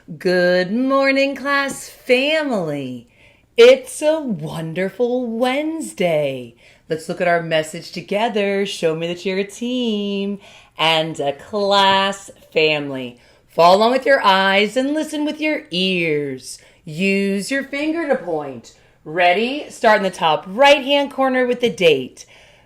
Good morning, class family. It's a wonderful Wednesday. Let's look at our message together. Show me that you're a team and a class family. Follow along with your eyes and listen with your ears. Use your finger to point. Ready? Start in the top right-hand corner with the date.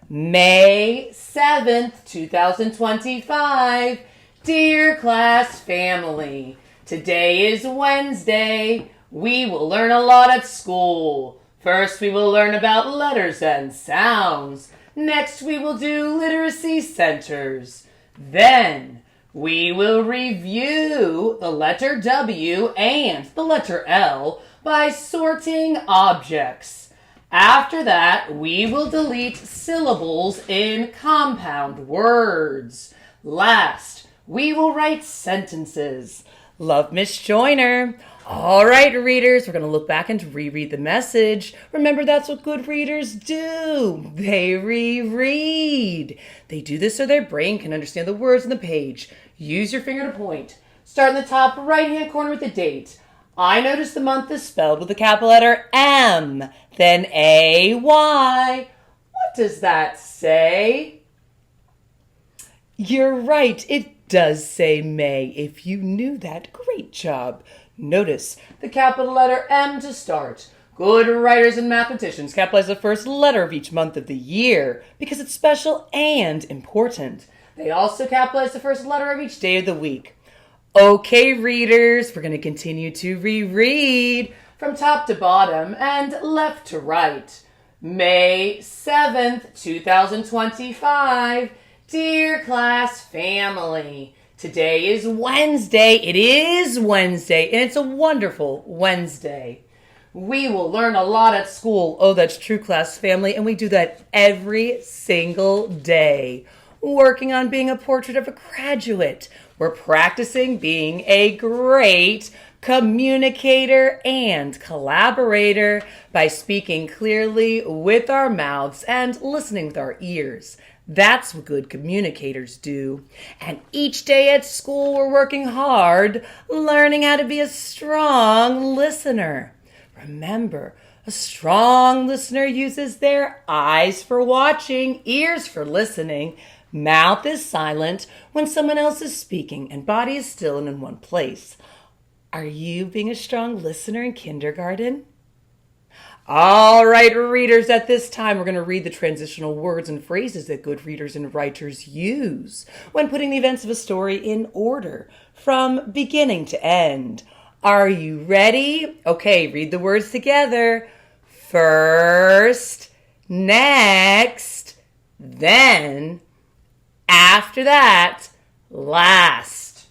May 7th, 2025. Dear class family, today is Wednesday. We will learn a lot at school. First, we will learn about letters and sounds. Next, we will do literacy centers. Then, we will review the letter W and the letter L by sorting objects. After that, we will delete syllables in compound words. Last, we will write sentences. Love, Miss Joyner. All right, readers, we're going to look back and reread the message. Remember, that's what good readers do. They reread. They do this so their brain can understand the words on the page. Use your finger to point. Start in the top right-hand corner with the date. I notice the month is spelled with the capital letter M, then A-Y. What does that say? You're right, it does say May. If you knew that, great job. Notice the capital letter M to start. Good writers and mathematicians capitalize the first letter of each month of the year because it's special and important. They also capitalize the first letter of each day of the week. Okay, readers, we're going to continue to reread from top to bottom and left to right. May 7th, 2025. Dear class family, today is Wednesday. It is Wednesday, and it's a wonderful Wednesday. We will learn a lot at school. Oh, that's true, class family, and we do that every single day. Working on being a portrait of a graduate. We're practicing being a great communicator and collaborator by speaking clearly with our mouths and listening with our ears. That's what good communicators do. And each day at school, we're working hard, learning how to be a strong listener. Remember, a strong listener uses their eyes for watching, ears for listening. Mouth is silent when someone else is speaking, and body is still and in one place. Are you being a strong listener in kindergarten? All right, readers, at this time, we're going to read the transitional words and phrases that good readers and writers use when putting the events of a story in order, from beginning to end. Are you ready? Okay, read the words together. First, next, then, after that, last.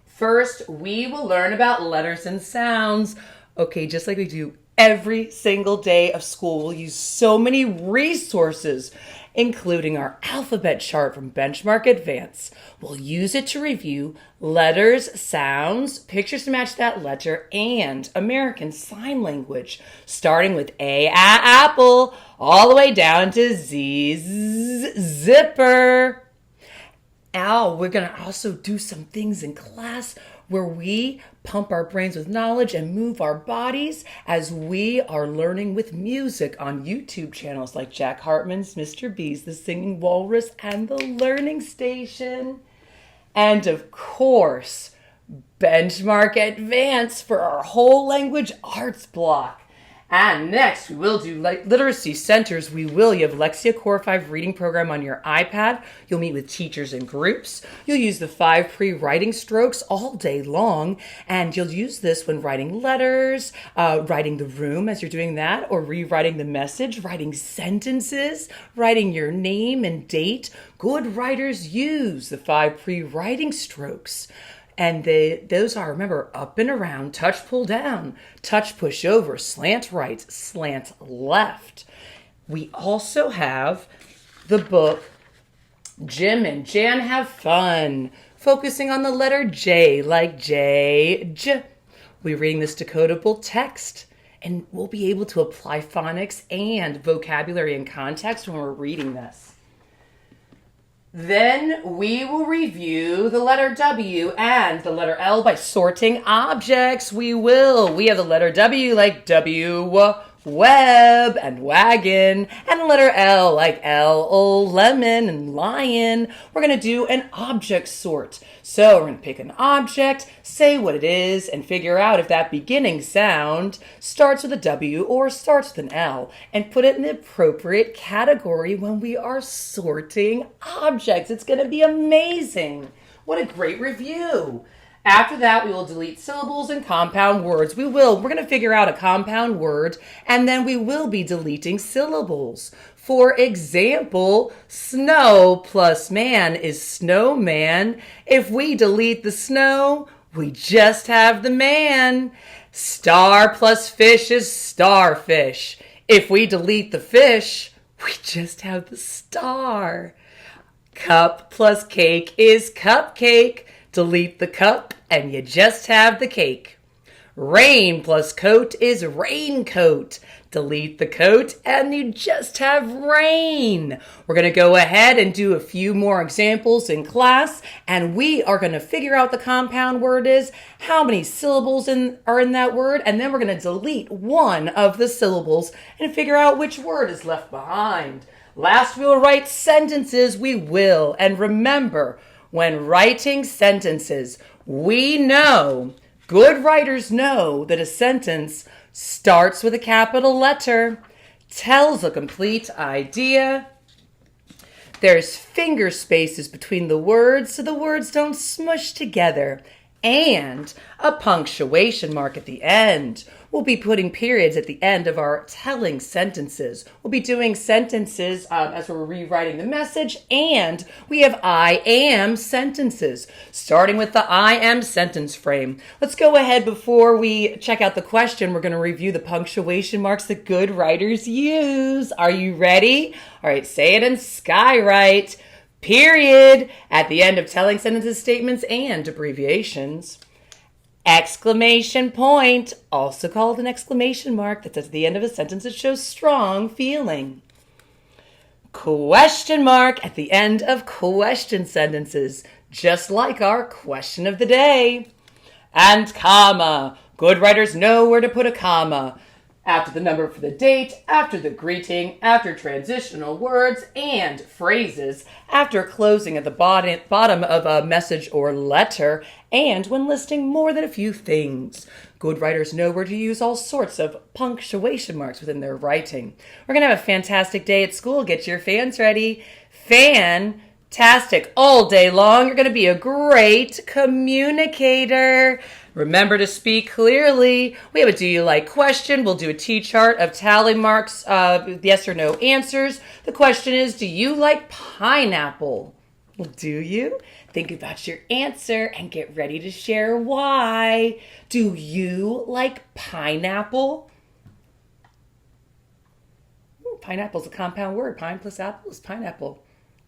First, we will learn about letters and sounds. Okay, just like we do every single day of school, we'll use so many resources, including our alphabet chart from Benchmark Advance. We'll use it to review letters, sounds, pictures to match that letter, and American Sign Language, starting with A, apple, all the way down to Z, zipper. Now, we're going to also do some things in class where we pump our brains with knowledge and move our bodies as we are learning with music on YouTube channels like Jack Hartman's Mr. B's The Singing Walrus and The Learning Station. And of course, Benchmark Advance for our whole language arts block. And next, we will do literacy centers. You have Lexia Core 5 reading program on your iPad. You'll meet with teachers in groups. You'll use the 5 pre-writing strokes all day long. And you'll use this when writing letters, writing the room as you're doing that, or rewriting the message, writing sentences, writing your name and date. Good writers use the 5 pre-writing strokes. And those are, remember, up and around, touch, pull down, touch, push over, slant right, slant left. We also have the book, Jim and Jan Have Fun, focusing on the letter J, like J. We're reading this decodable text, and we'll be able to apply phonics and vocabulary and context when we're reading this. Then we will review the letter W and the letter L by sorting objects. We have the letter W like W, web and wagon, and the letter L like L, lemon and lion. We're going to do an object sort. So we're going to pick an object, say what it is, and figure out if that beginning sound starts with a W or starts with an L, and put it in the appropriate category when we are sorting objects. It's going to be amazing. What a great review. After that, we will delete syllables and compound words. We're going to figure out a compound word, and then we will be deleting syllables. For example, snow plus man is snowman. If we delete the snow, we just have the man. Star plus fish is starfish. If we delete the fish, we just have the star. Cup plus cake is cupcake. Delete the cup and you just have the cake. Rain plus coat is raincoat. Delete the coat and you just have rain. We're going to go ahead and do a few more examples in class, and we are going to figure out the compound word is, how many syllables are in that word, and then we're going to delete one of the syllables and figure out which word is left behind. Last, we will write sentences. And remember, when writing sentences, good writers know that a sentence starts with a capital letter, tells a complete idea. There's finger spaces between the words so the words don't smush together, and a punctuation mark at the end. We'll be putting periods at the end of our telling sentences. We'll be doing sentences as we're rewriting the message, and we have I am sentences, starting with the I am sentence frame. Let's go ahead before we check out the question. We're going to review the punctuation marks that good writers use. Are you ready? All right, say it in Skywrite. Period at the end of telling sentences, statements, and abbreviations. Exclamation point, also called an exclamation mark that's at the end of a sentence that shows strong feeling. Question mark at the end of question sentences, just like our question of the day. And comma. Good writers know where to put a comma. After the number for the date, after the greeting, after transitional words and phrases, after closing at the bottom of a message or letter, and when listing more than a few things. Good writers know where to use all sorts of punctuation marks within their writing. We're going to have a fantastic day at school. Get your fans ready. Fantastic all day long. You're going to be a great communicator. Remember to speak clearly. We have a do you like question. We'll do a T-chart of tally marks, yes or no answers. The question is, do you like pineapple? Well, do you? Think about your answer and get ready to share why. Do you like pineapple? Pineapple's a compound word. Pine plus apple is pineapple.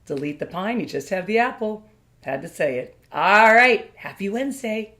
Delete the pine, you just have the apple. Had to say it. All right. Happy Wednesday.